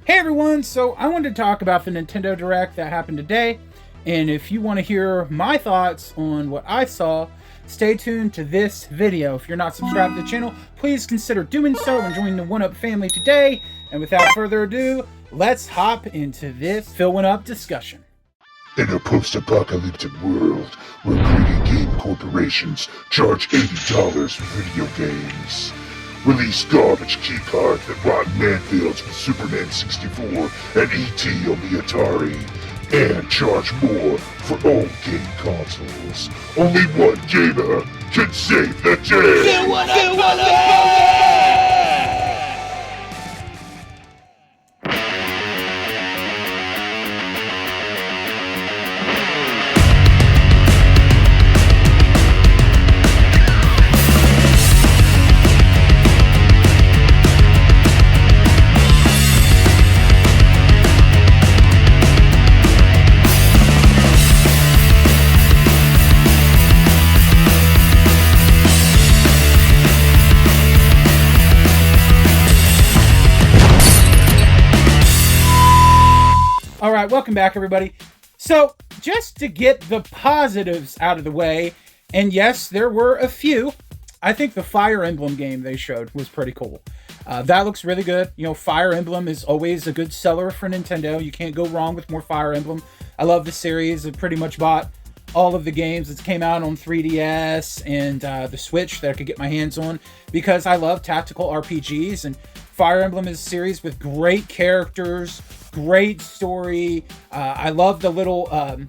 Hey everyone, so I wanted to talk about the Nintendo Direct that happened today, and if you want to hear my thoughts on what I saw, stay tuned to this video. If you're not subscribed to the channel, please consider doing so and join the 1UP family today. And without further ado, let's hop into this Fill 1UP discussion. In a post-apocalyptic world where greedy game corporations charge $80 for video games, release garbage keycards that rot in landfills with Superman 64 and E.T. on the Atari, and charge more for old game consoles. Only one gamer can save the day! Alright, welcome back everybody. So, just to get the positives out of the way, and yes, there were a few, I think the Fire Emblem game they showed was pretty cool. That looks really good. You know, Fire Emblem is always a good seller for Nintendo. You can't go wrong with more Fire Emblem. I love the series. I pretty much bought all of the games that came out on 3DS and the Switch that I could get my hands on because I love tactical RPGs, and Fire Emblem is a series with great characters, great story. I love the little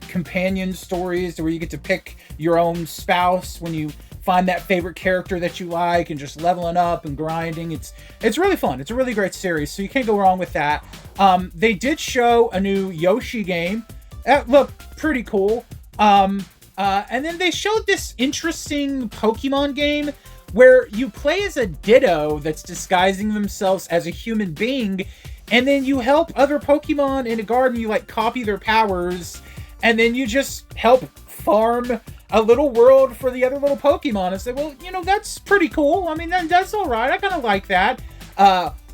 companion stories where you get to pick your own spouse when you find that favorite character that you like and just leveling up and grinding. It's really fun. It's a really great series, so you can't go wrong with that. They did show a new Yoshi game. That looked pretty cool. And then they showed this interesting Pokemon game where you play as a Ditto that's disguising themselves as a human being, and then you help other Pokemon in a garden. You like copy their powers, and then you just help farm a little world for the other little Pokemon. And say, well, you know, that's pretty cool. I mean, that's all right. I kind of like that.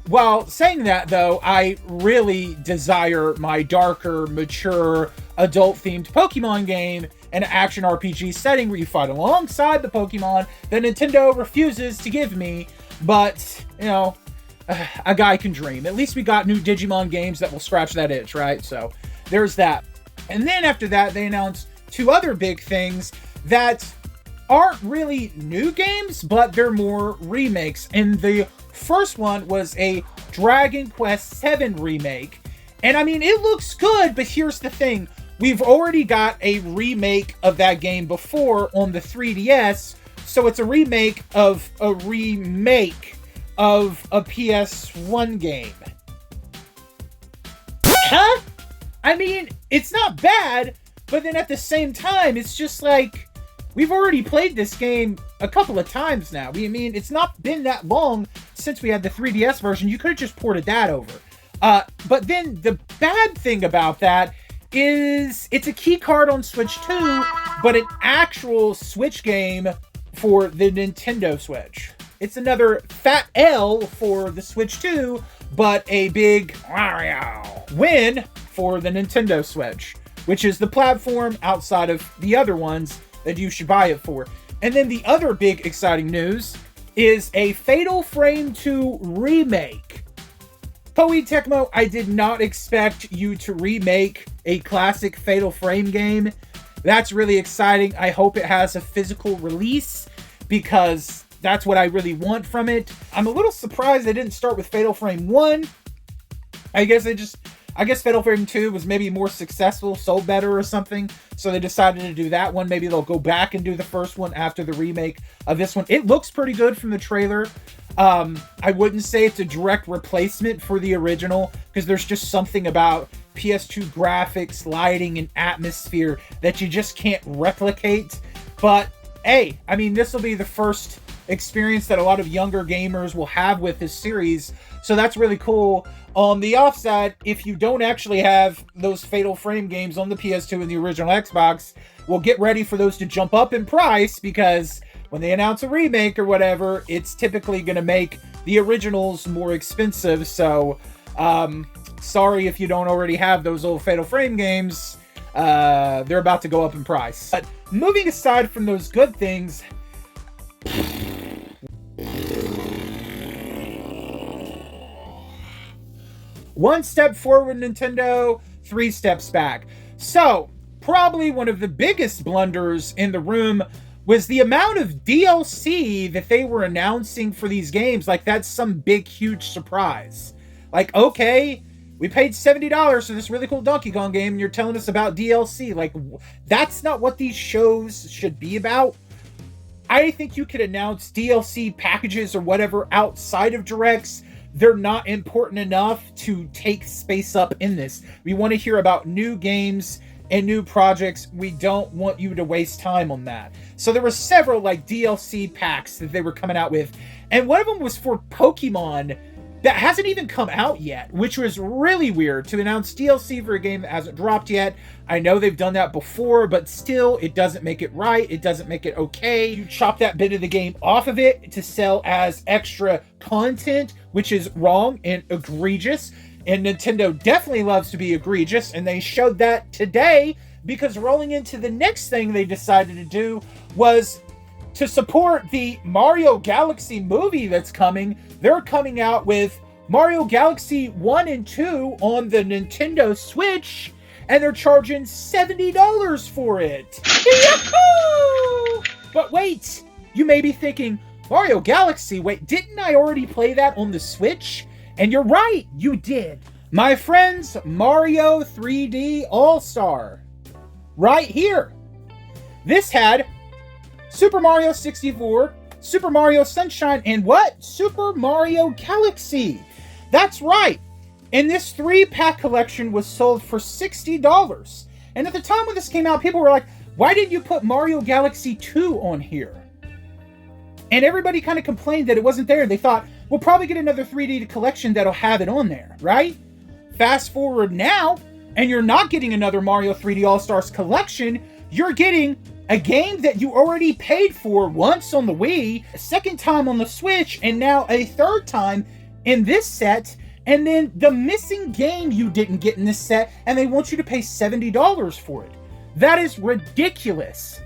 While saying that, though, I really desire my darker, mature, adult-themed Pokemon game, an action RPG setting where you fight alongside the Pokemon that Nintendo refuses to give me. But, you know, a guy can dream. At least we got new Digimon games that will scratch that itch, right? So there's that. And then after that, they announced two other big things that aren't really new games, but they're more remakes. And the first one was a Dragon Quest VII remake. And I mean, it looks good, but here's the thing. We've already got a remake of that game before on the 3DS, so it's a remake of a remake of a PS1 game. Huh? I mean, it's not bad, but then at the same time, it's just like, we've already played this game a couple of times now. I mean, it's not been that long since we had the 3DS version. You could have just ported that over. But then the bad thing about that is it's a key card on Switch 2, but an actual Switch game for the Nintendo Switch. It's another fat L for the Switch 2, but a big win for the Nintendo Switch, which is the platform outside of the other ones that you should buy it for. And then the other big exciting news is a Fatal Frame 2 remake. Koei Tecmo, I did not expect you to remake a classic Fatal Frame game. That's really exciting. I hope it has a physical release because that's what I really want from it. I'm a little surprised they didn't start with Fatal Frame 1. I guess Fatal Frame 2 was maybe more successful, sold better or something, so they decided to do that one. Maybe they'll go back and do the first one after the remake of this one. It looks pretty good from the trailer. I wouldn't say it's a direct replacement for the original, because there's just something about PS2 graphics, lighting, and atmosphere that you just can't replicate. But, hey, I mean, this will be the first experience that a lot of younger gamers will have with this series, so that's really cool. On the offside, if you don't actually have those Fatal Frame games on the PS2 and the original Xbox, well, get ready for those to jump up in price, because when they announce a remake or whatever, it's typically going to make the originals more expensive. So sorry if you don't already have those old Fatal Frame games. They're about to go up in price. But moving aside from those good things, one step forward, Nintendo, 3 steps back. So, probably one of the biggest blunders in the room was the amount of DLC that they were announcing for these games. Like, that's some big, huge surprise. Like, okay, we paid $70 for this really cool Donkey Kong game, and you're telling us about DLC. Like, that's not what these shows should be about. I think you could announce DLC packages or whatever outside of Directs. They're not important enough to take space up in this. We want to hear about new games and new projects. We don't want you to waste time on that. So there were several like DLC packs that they were coming out with, and one of them was for Pokemon that hasn't even come out yet, which was really weird to announce DLC for a game that hasn't dropped yet. I know they've done that before, but still, it doesn't make it right. It doesn't make it okay. You chop that bit of the game off of it to sell as extra content, which is wrong and egregious. And Nintendo definitely loves to be egregious, and they showed that today, because rolling into the next thing they decided to do was to support the Mario Galaxy movie that's coming. They're coming out with Mario Galaxy 1 and 2 on the Nintendo Switch, and they're charging $70 for it. Yahoo! But wait, you may be thinking, Mario Galaxy, wait, didn't I already play that on the Switch? And you're right, you did. My friends, Mario 3D All-Star. Right here. This had Super Mario 64, Super Mario Sunshine, and what? Super Mario Galaxy. That's right. And this 3-pack collection was sold for $60. And at the time when this came out, people were like, why didn't you put Mario Galaxy 2 on here? And everybody kind of complained that it wasn't there. They thought, we'll probably get another 3D collection that'll have it on there, right? Fast forward now, and you're not getting another Mario 3D All-Stars collection. You're getting a game that you already paid for once on the Wii, a second time on the Switch, and now a third time in this set. And then the missing game you didn't get in this set, and they want you to pay $70 for it. That is ridiculous.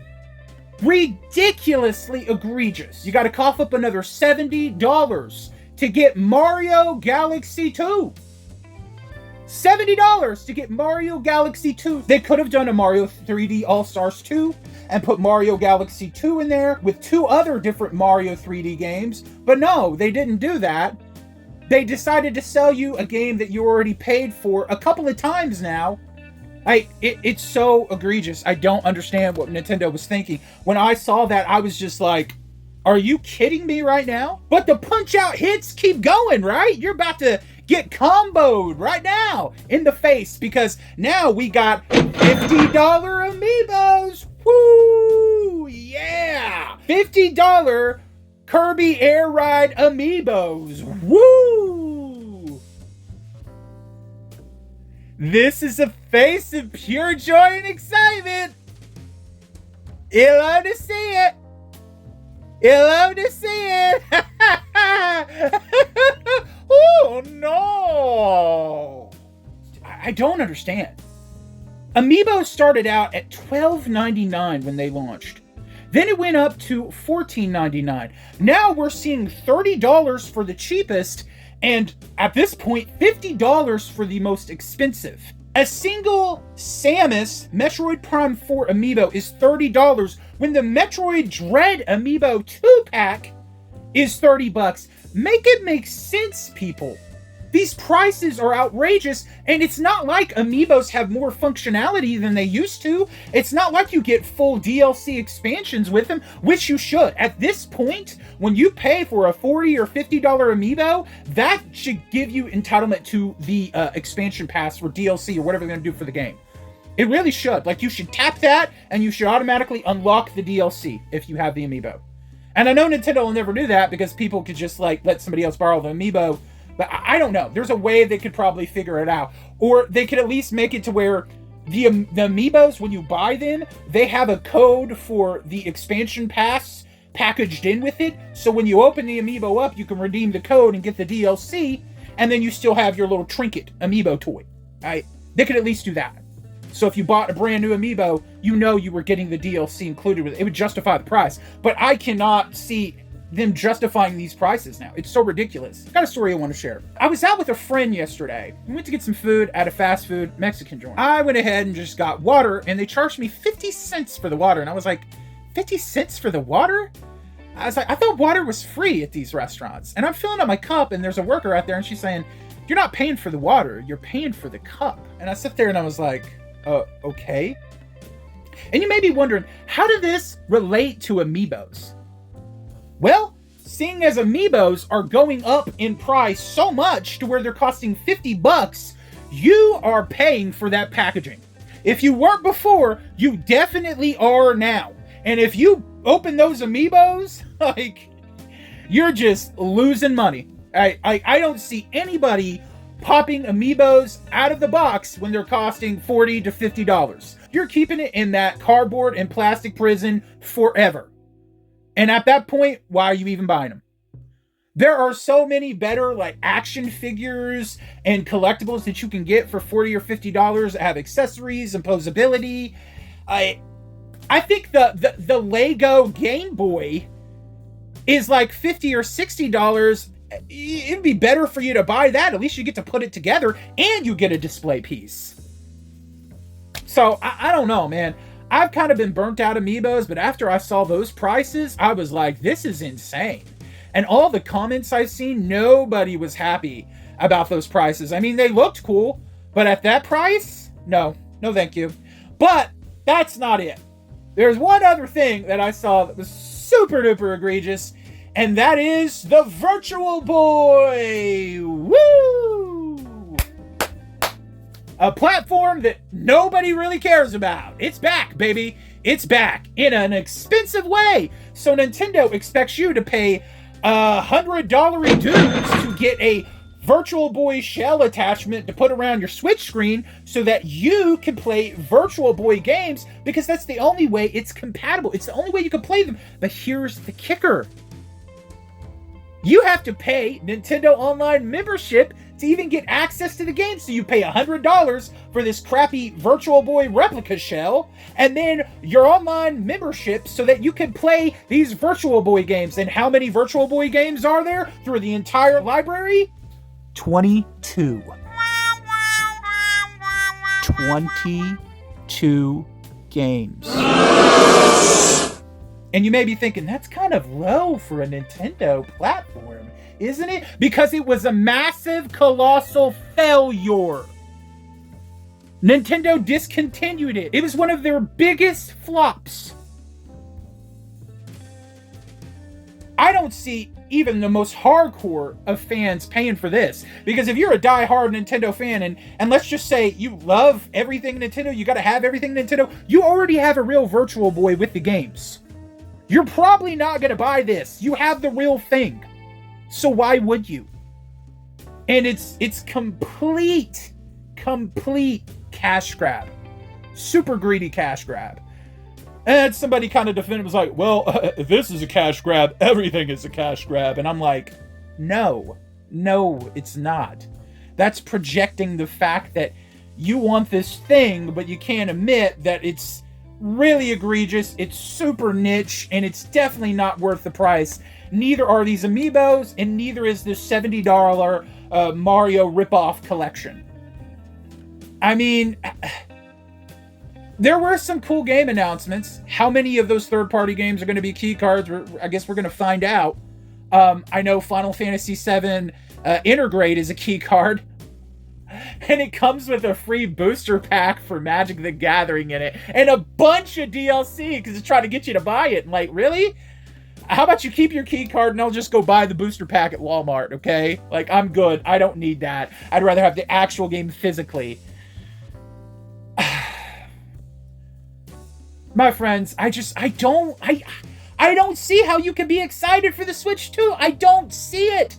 Ridiculously egregious. You got to cough up another $70 to get Mario Galaxy 2. $70 to get Mario Galaxy 2. They could have done a Mario 3D All-Stars 2 and put Mario Galaxy 2 in there with 2 other different Mario 3D games. But no, they didn't do that. They decided to sell you a game that you already paid for a couple of times now. It's so egregious. I don't understand what Nintendo was thinking. When I saw that, I was just like, are you kidding me right now? But the punch-out hits keep going, right? You're about to get comboed right now in the face, because now we got $50 amiibos. Woo! Yeah! $50 Kirby Air Ride amiibos. Woo! This is a face of pure joy and excitement. You love to see it. You love to see it. Oh no! I don't understand. Amiibo started out at $12.99 when they launched. Then it went up to $14.99. Now we're seeing $30 for the cheapest, and at this point, $50 for the most expensive. A single Samus Metroid Prime 4 amiibo is $30, when the Metroid Dread amiibo 2-pack is $30. Make it make sense, people. These prices are outrageous, and it's not like amiibos have more functionality than they used to. It's not like you get full DLC expansions with them, which you should. At this point, when you pay for a $40 or $50 amiibo, that should give you entitlement to the expansion pass or DLC or whatever they're going to do for the game. It really should. Like, you should tap that, and you should automatically unlock the DLC if you have the amiibo. And I know Nintendo will never do that because people could just, like, let somebody else borrow the amiibo. But I don't know. There's a way they could probably figure it out. Or they could at least make it to where the amiibos, when you buy them, they have a code for the expansion pass packaged in with it. So when you open the amiibo up, you can redeem the code and get the DLC. and then you still have your little trinket amiibo toy. Right? They could at least do that. So if you bought a brand new amiibo, you know you were getting the DLC included with it. It would justify the price. But I cannot see them justifying these prices now. It's so ridiculous. Got a story I want to share. I was out with a friend yesterday. We went to get some food at a fast food Mexican joint. I went ahead and just got water, and they charged me 50 cents for the water. And I was like, 50 cents for the water? I was like, I thought water was free at these restaurants. And I'm filling up my cup, and there's a worker out there, and she's saying, you're not paying for the water, you're paying for the cup. And I sit there and I was like, okay. And you may be wondering, how did this relate to amiibos? Well, seeing as amiibos are going up in price so much to where they're costing $50, you are paying for that packaging. If you weren't before, you definitely are now. And if you open those amiibos, like, you're just losing money. I don't see anybody popping amiibos out of the box when they're costing $40 to $50. You're keeping it in that cardboard and plastic prison forever. And at that point, why are you even buying them? There are so many better like action figures and collectibles that you can get for $40 or $50 that have accessories and posability. I think the Lego Game Boy is like $50 or $60. It'd be better for you to buy that. At least you get to put it together and you get a display piece. So I don't know, man. I've kind of been burnt out amiibos, but after I saw those prices, I was like, this is insane. And all the comments I've seen, nobody was happy about those prices. I mean, they looked cool, but at that price, no thank you. But that's not it. There's one other thing that I saw that was super duper egregious, and that is the Virtual Boy. Woo! A platform that nobody really cares about. It's back, baby. It's back in an expensive way. So Nintendo expects you to pay $100 dues to get a Virtual Boy shell attachment to put around your Switch screen so that you can play Virtual Boy games, because that's the only way it's compatible. It's the only way you can play them. But here's the kicker. You have to pay Nintendo Online membership to even get access to the game. So you pay $100 for this crappy Virtual Boy replica shell, and then your online membership so that you can play these Virtual Boy games. And how many Virtual Boy games are there through the entire library? 22. 22 games. And you may be thinking, that's kind of low for a Nintendo platform, isn't it? Because it was a massive, colossal failure. Nintendo discontinued it. It was one of their biggest flops. I don't see even the most hardcore of fans paying for this. Because if you're a die-hard Nintendo fan, and let's just say you love everything Nintendo, you gotta have everything Nintendo, you already have a real Virtual Boy with the games. You're probably not going to buy this. You have the real thing. So why would you? And it's complete cash grab. Super greedy cash grab. And somebody kind of defended, was like, well, if this is a cash grab, everything is a cash grab. And I'm like, no, it's not. That's projecting the fact that you want this thing, but you can't admit that it's really egregious, it's super niche, and it's definitely not worth the price. Neither are these amiibos, and neither is this $70 Mario ripoff collection. I mean, there were some cool game announcements. How many of those third-party games are going to be key cards? I guess we're going to find out. I know Final Fantasy VII Intergrade is a key card. And it comes with a free booster pack for Magic the Gathering in it. And a bunch of DLC because it's trying to get you to buy it. And like, really? How about you keep your key card and I'll just go buy the booster pack at Walmart, okay? Like, I'm good. I don't need that. I'd rather have the actual game physically. My friends, I don't see how you can be excited for the Switch 2. I don't see it.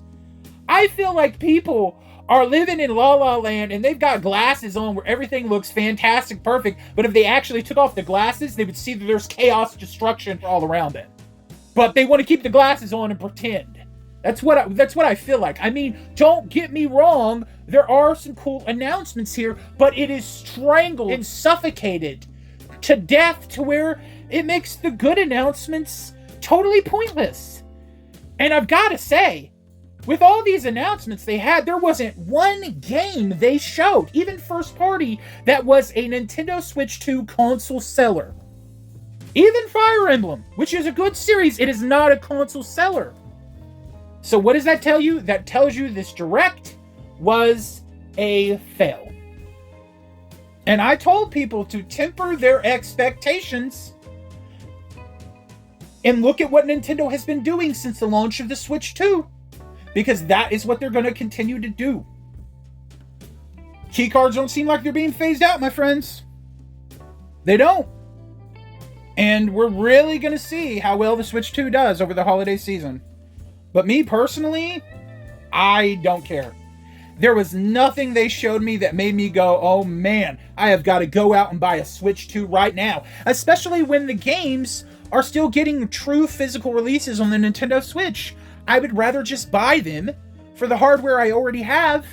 I feel like people are living in La La Land and they've got glasses on where everything looks fantastic, perfect, but if they actually took off the glasses, they would see that there's chaos, destruction all around it. But they want to keep the glasses on and pretend. That's what I feel like. I mean, don't get me wrong, there are some cool announcements here, but it is strangled and suffocated to death to where it makes the good announcements totally pointless. And I've got to say, with all these announcements they had, there wasn't one game they showed, even first party, that was a Nintendo Switch 2 console seller. Even Fire Emblem, which is a good series, it is not a console seller. So what does that tell you? That tells you this Direct was a fail. And I told people to temper their expectations and look at what Nintendo has been doing since the launch of the Switch 2. Because that is what they're going to continue to do. Keycards don't seem like they're being phased out, my friends. They don't. And we're really going to see how well the Switch 2 does over the holiday season. But me personally, I don't care. There was nothing they showed me that made me go, oh man, I have got to go out and buy a Switch 2 right now. Especially when the games are still getting true physical releases on the Nintendo Switch. I would rather just buy them for the hardware I already have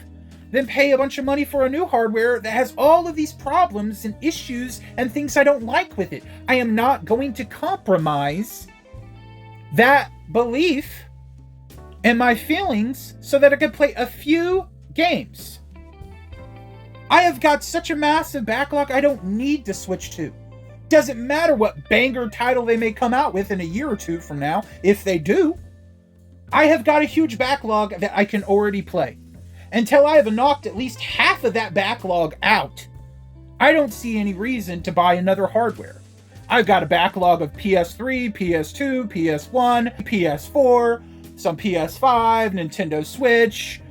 than pay a bunch of money for a new hardware that has all of these problems and issues and things I don't like with it. I am not going to compromise that belief and my feelings so that I can play a few games. I have got such a massive backlog, I don't need to Switch 2. Doesn't matter what banger title they may come out with in a year or two from now, if they do. I have got a huge backlog that I can already play. Until I have knocked at least half of that backlog out, I don't see any reason to buy another hardware. I've got a backlog of PS3, PS2, PS1, PS4, some PS5, Nintendo Switch,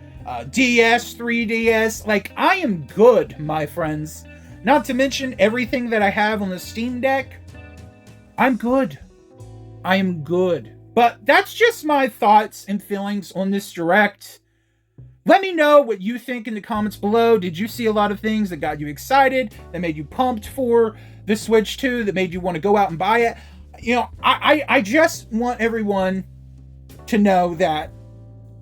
DS, 3DS. Like, I am good, my friends. Not to mention everything that I have on the Steam Deck. I'm good. I am good. But that's just my thoughts and feelings on this Direct. Let me know what you think in the comments below. Did you see a lot of things that got you excited, that made you pumped for the Switch 2, that made you want to go out and buy it? You know, I just want everyone to know that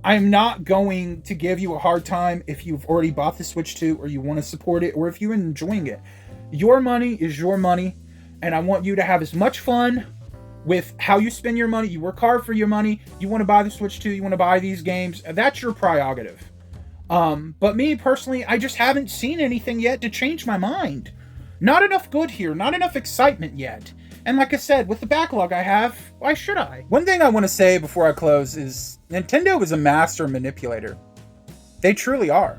I'm not going to give you a hard time if you've already bought the Switch 2 or you want to support it or if you're enjoying it. Your money is your money, and I want you to have as much fun with how you spend your money. You work hard for your money. You want to buy the Switch 2. You want to buy these games. That's your prerogative. But me personally, I just haven't seen anything yet to change my mind. Not enough good here. Not enough excitement yet. And like I said, with the backlog I have, why should I? One thing I want to say before I close is Nintendo is a master manipulator. They truly are.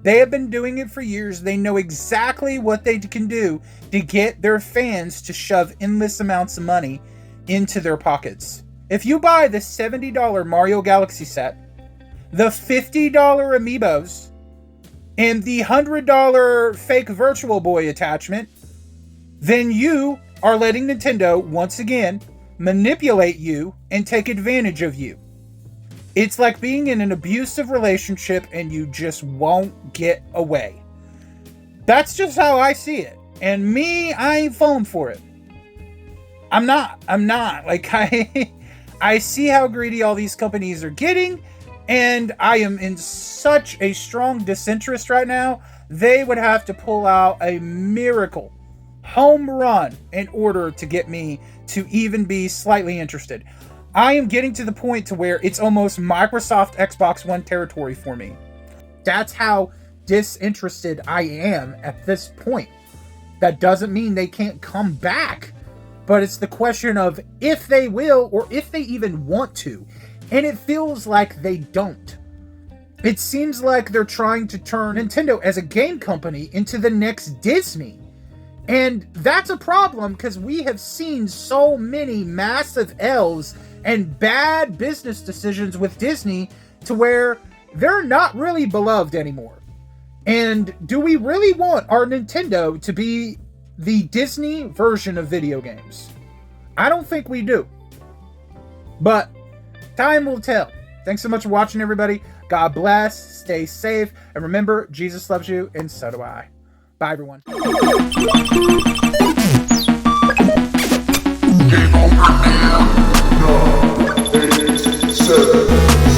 They have been doing it for years. They know exactly what they can do to get their fans to shove endless amounts of money into their pockets. If you buy the $70 Mario Galaxy set, the $50 amiibos, and the $100 fake Virtual Boy attachment, then you are letting Nintendo, once again, manipulate you and take advantage of you. It's like being in an abusive relationship and you just won't get away. That's just how I see it. And me, I ain't falling for it. I'm not. Like, I see how greedy all these companies are getting, and I am in such a strong disinterest right now, they would have to pull out a miracle home run in order to get me to even be slightly interested. I am getting to the point to where it's almost Microsoft Xbox One territory for me. That's how disinterested I am at this point. That doesn't mean they can't come back. But it's the question of if they will or if they even want to. And it feels like they don't. It seems like they're trying to turn Nintendo as a game company into the next Disney. And that's a problem because we have seen so many massive L's and bad business decisions with Disney to where they're not really beloved anymore. And do we really want our Nintendo to be the Disney version of video games? I don't think we do. But time will tell. Thanks so much for watching, everybody. God bless. Stay safe. And remember, Jesus loves you, and so do I. Bye, everyone. Game over now. 9, 8, 7,